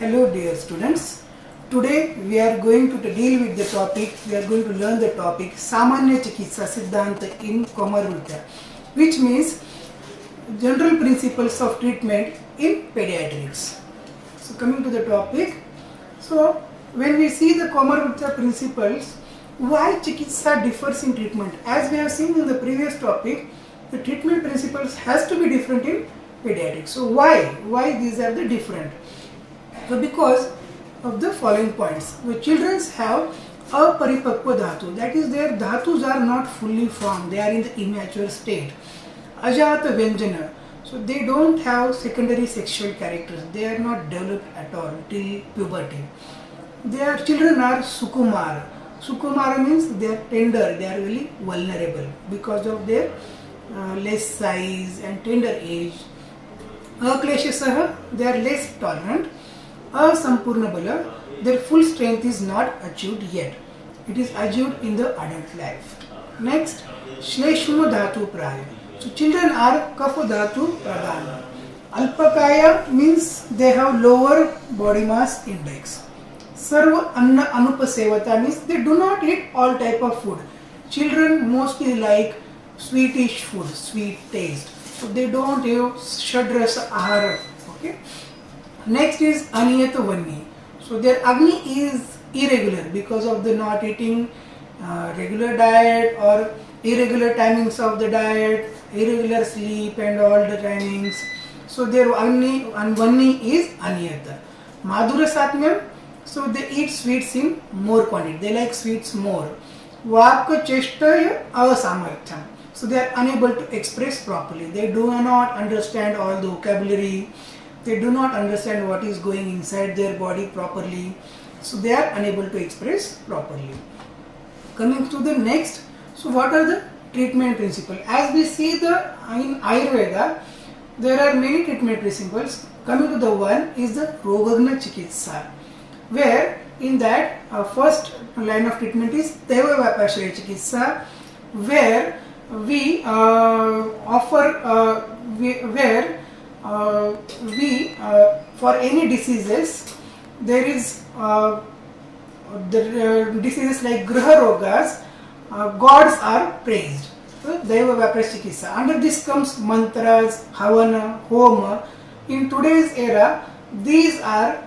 Hello dear students. Today we are going to deal with the topic, we are going to learn the topic Samanya Chikitsa Siddhanta in Komarulta, which means general principles of treatment in pediatrics. So coming to the topic, so when we see the Komarulta principles, why Chikitsa differs in treatment? As we have seen in the previous topic, the treatment principles has to be different in pediatrics. So why these are the different? So because of the following points, the children have aparipakva dhatu, that is their dhatus are not fully formed, they are in the immature state. Ajata vyanjana, so they don't have secondary sexual characters, they are not developed at all till puberty. Their children are sukumara. Sukumara means they are tender, they are really vulnerable because of their less size and tender age. Akleshasaha, they are less tolerant. Asampurna bala, their full strength is not achieved yet. It is achieved in the adult life. Next, Shleshma dhatu praya. So children are kapha dhatu pradhana. Alpakaya means they have lower body mass index. Sarva anna anupasevata means they do not eat all type of food. Children mostly like sweetish food, sweet taste. So they don't have shadrasa ahara. Okay. Next is Aniyata Vanni. So their Agni is irregular because of the not eating regular diet or irregular timings of the diet, irregular sleep and all the timings. So their Agni and Vanni is Aniyata. Madhura Satmyam, so they eat sweets in more quantity. They like sweets more. Vapka Cheshtaya Avasamartham. So they are unable to express properly. They do not understand all the vocabulary. They do not understand what is going inside their body properly. So they are unable to express properly. Coming to the next, so what are the treatment principles? As we see in Ayurveda, there are many treatment principles. Coming to the one is the Rogagna Chikitsa, where in that first line of treatment is Deva Vapashraya Chikitsa, where we offer for any diseases, there is the diseases like Griha Rogas, gods are praised. So, Deva Vapashraya Chikitsa. Under this comes mantras, havana, homa. In today's era, these are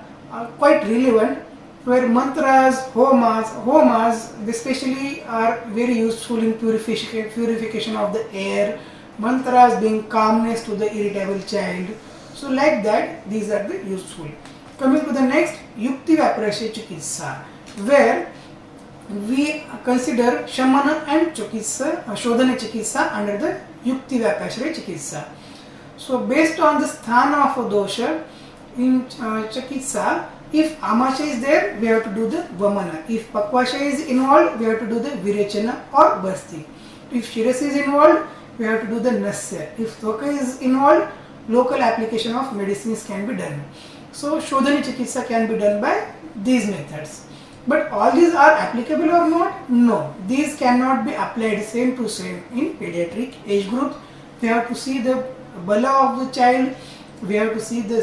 quite relevant, where mantras, homas especially are very useful in purification of the air. Mantras being calmness to the irritable child. So like that, these are the useful. Coming to the next, Yukti Vapashraya Chikitsa, where we consider Shamana and Shodhana Chikitsa under the Yukti Vapashraya Chikitsa. So based on the sthana of a dosha in Chikitsa, if Amasha is there, we have to do the Vamana. If Pakvasha is involved, we have to do the Virechana or Basti. If Shirasa is involved, we have to do the Nasya. If Thoka is involved, local application of medicines can be done. So Shodhana Chikitsa can be done by these methods. But all these are applicable or not? No. These cannot be applied same to same in pediatric age group. We have to see the bala of the child, we have to see the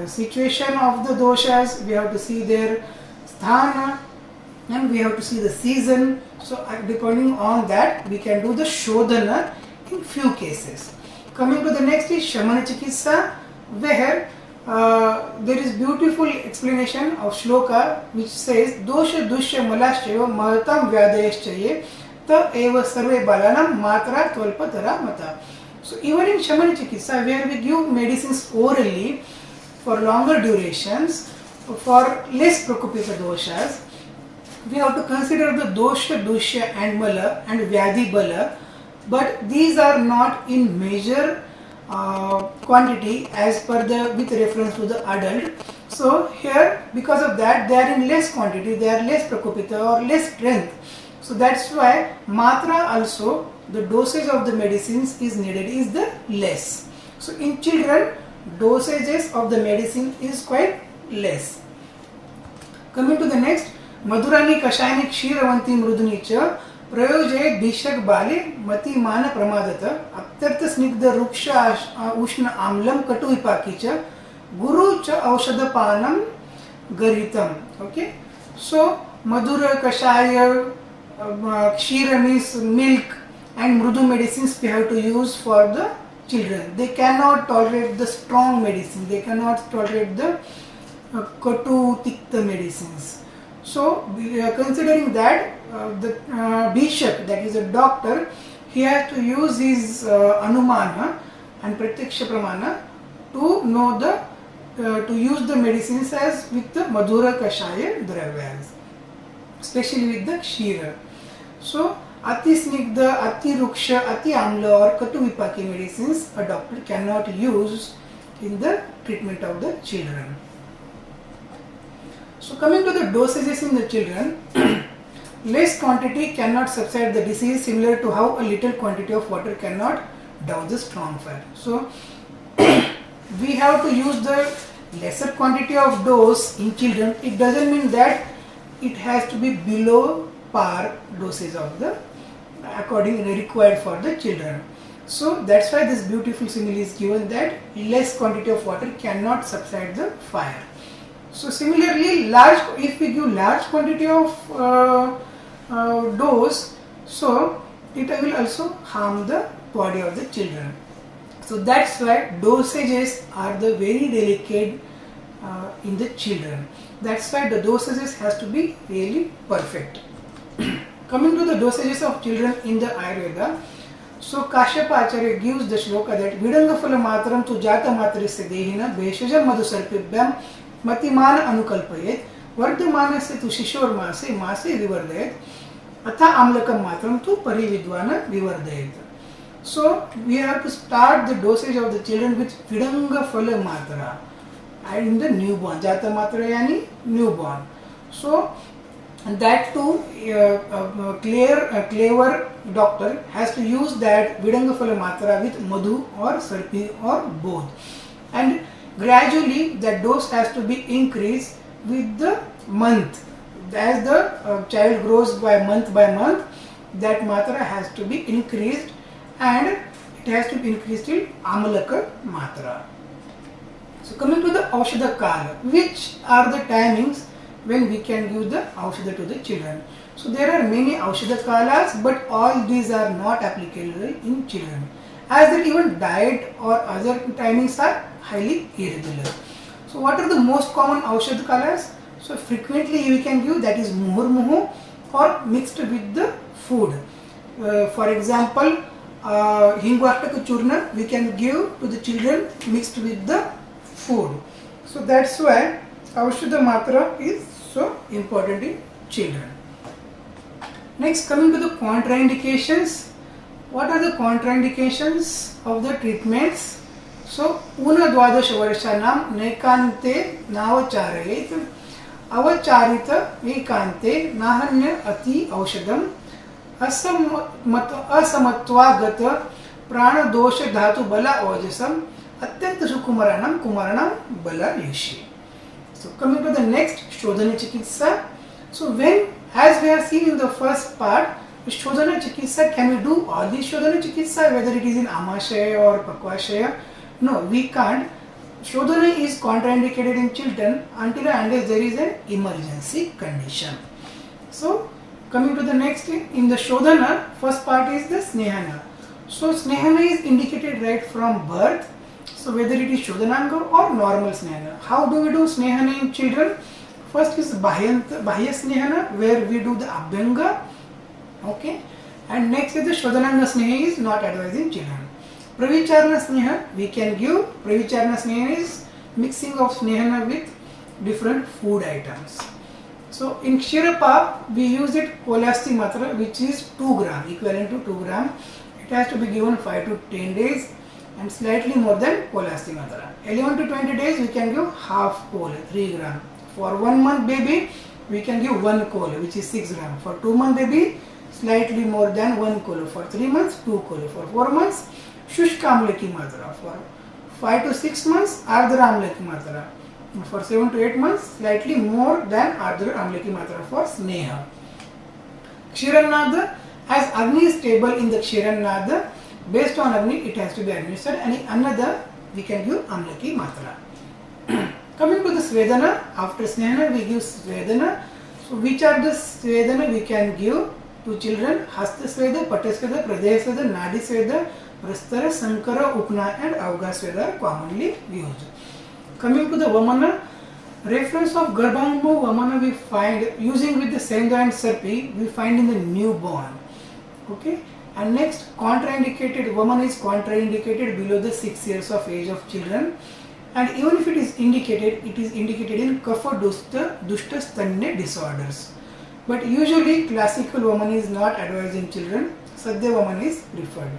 situation of the doshas, we have to see their sthana, and we have to see the season. So depending on that, we can do the Shodhana in few cases. Coming to the next is Shamana Chikitsa, where there is beautiful explanation of shloka which says Dosha Dushya Malashchaya Mahatam Vyadayashchaye Ta Eva Sarve Balanam Matra Tvalpatara Mata. So even in Shamana Chikitsa, where we give medicines orally for longer durations, for less prakupita doshas, we have to consider the Dosha, Dushya and Mala and Vyadhi Bala, but these are not in major quantity as per with reference to the adult. So here, because of that, they are in less quantity, they are less prakupita or less strength. So that's why matra also, the dosage of the medicines is needed is the less. So in children, dosages of the medicine is quite less. Coming to the next, Madhurani Kashayani Kshiravati Mruduni cha Prayoje Bishak Bali Mati Mana Pramadata Aptartha Snigdha Ruksha Ushna Amlam Katu Ipaki cha Guru cha Aushadha Panam Garitam. Okay, so Madhura Kashaya, Kshira means milk, and Mrudu medicines we have to use for the children. They cannot tolerate the strong medicine, they cannot tolerate the Katu Tikta medicines. So, considering that the Bishak, that is a doctor, he has to use his Anumana and Pratyaksha Pramana to know the to use the medicines as with the Madhura Kashaya Dravyas, especially with the Kshira. So, Ati Snigdha, Ati Ruksha, Ati Amla or Katu Vipaki medicines a doctor cannot use in the treatment of the children. So, coming to the dosages in the children, less quantity cannot subside the disease, similar to how a little quantity of water cannot douse the strong fire. So, we have to use the lesser quantity of dose in children. It doesn't mean that it has to be below par dosage of the accordingly required for the children. So that's why this beautiful simile is given, that less quantity of water cannot subside the fire. So similarly, if we give large quantity of dose, so it will also harm the body of the children. So that's why dosages are the very delicate in the children. That's why the dosages has to be really perfect. Coming to the dosages of children in the Ayurveda, so Kashyapa Acharya gives the shloka that Vidangafala matram tu jata matrisya dehina bheshajam madhusarpibhyam matimana anukalpayet vardhamanasya tu shishor mase vivardayet atha amlakam matram tu parividvana vivardayet. So we have to start the dosage of the children with Vidangafala matra and in the newborn, jata matra yani newborn. So and that too, a clever doctor has to use that Vidangafala matra with madhu or sarpi or both, and gradually that dose has to be increased with the month. As the child grows by month, that matra has to be increased, and it has to be increased till Amalaka matra. So coming to the Aushadha Kala, which are the timings when we can give the Aushadha to the children. So there are many Aushadha Kalas, but all these are not applicable in children, as that even diet or other timings are highly irregular. So what are the most common Aushadha Kalas? So frequently we can give, that is Muhurmuhu or mixed with the food. For example, Hingvaštaka Churna we can give to the children mixed with the food. So that's why Aushadha Matra is so important in children. Next, coming to the contraindications. What are the contraindications of the treatments? So, Una Dvadash Varshanam Nekante Navacharayet Avacharita Ekante Nahanya Ati Aushadam Asamatva Gata Prana Dosha Dhatu Bala Ojasam Atyanta Sukumaranam Kumaranam Bala Yeshi. So coming to the next, Shodhana Chikitsa. So when, as we have seen in the first part, Shodhana Chikitsa, can we do all these Shodhana Chikitsa, whether it is in Amashaya or Pakvashaya? No, we can't. Shodhana is contraindicated in children until and unless there is an emergency condition. So coming to the next, in the Shodhana, first part is the Snehana. So Snehana is indicated right from birth. So whether it is Shodhananga or normal Snehana. How do we do Snehana in children? First is Bahya Snehana, where we do the Abhyanga. Okay. And next is the Shodhananga Sneha is not advised in children. Pravicharana Sneha we can give. Pravicharana Sneha is mixing of Snehana with different food items. So in Kshirapa we use it Kolasti Matra, which is 2 gram, equivalent to 2 gram. It has to be given 5 to 10 days. And slightly more than Kolasti Matra. 11 to 20 days we can give half kol, 3 gram. For 1 month baby we can give 1 kol, which is 6 gram. For 2 month baby slightly more than 1 kol. For 3 months 2 kol. For 4 months Shushka Amlaki Matra. For 5 to 6 months Ardhra Amlaki Matra. For 7 to 8 months slightly more than Ardhra Amlaki Matra for Sneha. Kshiranada, as Agni is stable in the Kshiranada, based on Agni it has to be administered, and in another we can give Amlaki Matra. Coming to the Svedana, after Snehana we give Svedana. So which are the Svedana we can give to children? Hasta Sveda, Pata Sveda, Pradaya Sveda, Nadi Sveda, Prastara, Sankara, Upna and Avga Sveda are commonly used. Coming to the Vamana, reference of Garbhangma Vamana we find using with the Sendha and Sarpi we find in the newborn. Okay. And next, contraindicated Vamana is contraindicated below the 6 years of age of children. And even if it is indicated in Kapha Dushta Stanya disorders. But usually classical Vamana is not advised in children. Sadhya Vamana is preferred.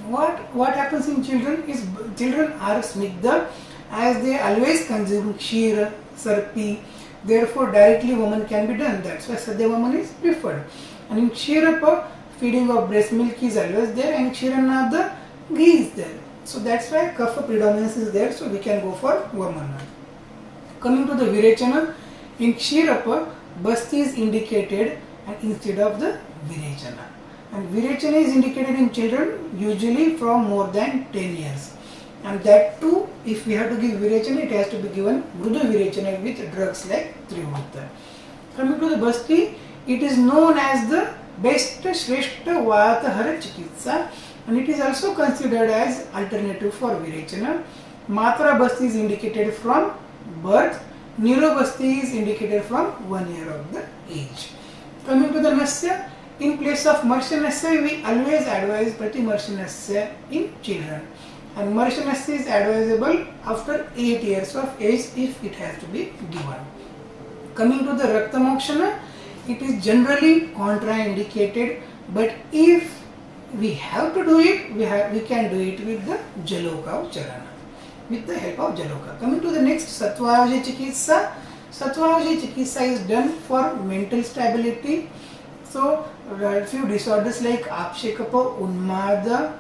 What happens in children is children are snigdha as they always consume kshira, sarpi. Therefore directly Vamana can be done. That's why Sadhya Vamana is preferred. And in kshirapa, feeding of breast milk is always there, and kshiranada, ghee is there. So that's why kapha predominance is there, so we can go for Vamana. Coming to the Virechana, in Kshirapa, Basti is indicated and instead of the Virechana. And Virechana is indicated in children usually from more than 10 years. And that too, if we have to give Virechana, it has to be given Mrudu Virechana with drugs like Trivruta. Coming to the Basti, it is known as the best Shreshta Vatahara Chikitsa, and it is also considered as alternative for Virechana. Matra Basti is indicated from birth, Niro Basti is indicated from 1 year of the age. Coming to the Nasya, in place of Marsha Nasya, we always advise Prati Marsha Nasya in children. And Marsha Nasya is advisable after 8 years of age if it has to be given. Coming to the Rakta Mokshana, it is generally contraindicated, but if we have to do it, we can do it with the Jaloka of Charana, with the help of Jaloka. Coming to the next, Sattvaja Chikitsa. Sattvaja Chikitsa is done for mental stability. So, a few disorders like Apshekapa, Unmada,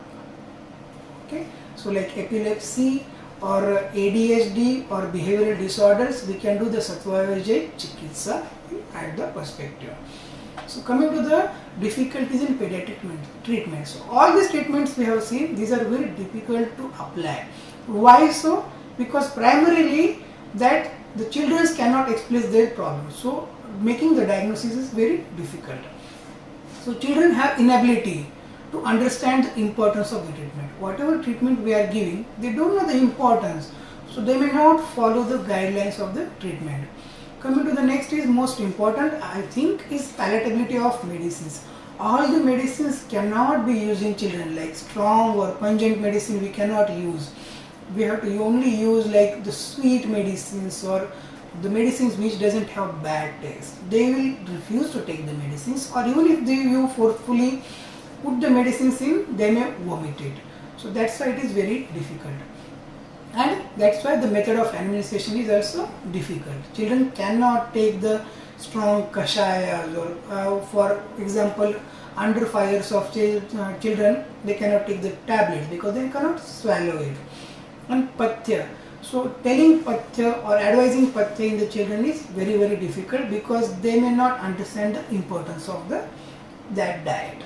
okay, so like epilepsy or ADHD or behavioral disorders, we can do the Sattvaja Chikitsa at the perspective. So coming to the difficulties in pediatric treatment. So all these treatments we have seen, these are very difficult to apply. Why so? Because primarily that the children cannot express their problems. So making the diagnosis is very difficult. So children have inability to understand the importance of the treatment. Whatever treatment we are giving, they don't know the importance. So they may not follow the guidelines of the treatment. Coming to the next is most important, I think, is palatability of medicines. All the medicines cannot be used in children, like strong or pungent medicine we cannot use. We have to only use like the sweet medicines or the medicines which doesn't have bad taste. They will refuse to take the medicines, or even if you forcefully put the medicines in, they may vomit it. So that's why it is very difficult. And that's why the method of administration is also difficult. Children cannot take the strong kashayas, or for example, under 5 years of children, they cannot take the tablets because they cannot swallow it. And pathya. So telling pathya or advising pathya in the children is very, very difficult because they may not understand the importance of that diet.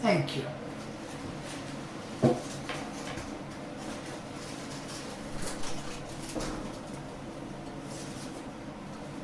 Thank you.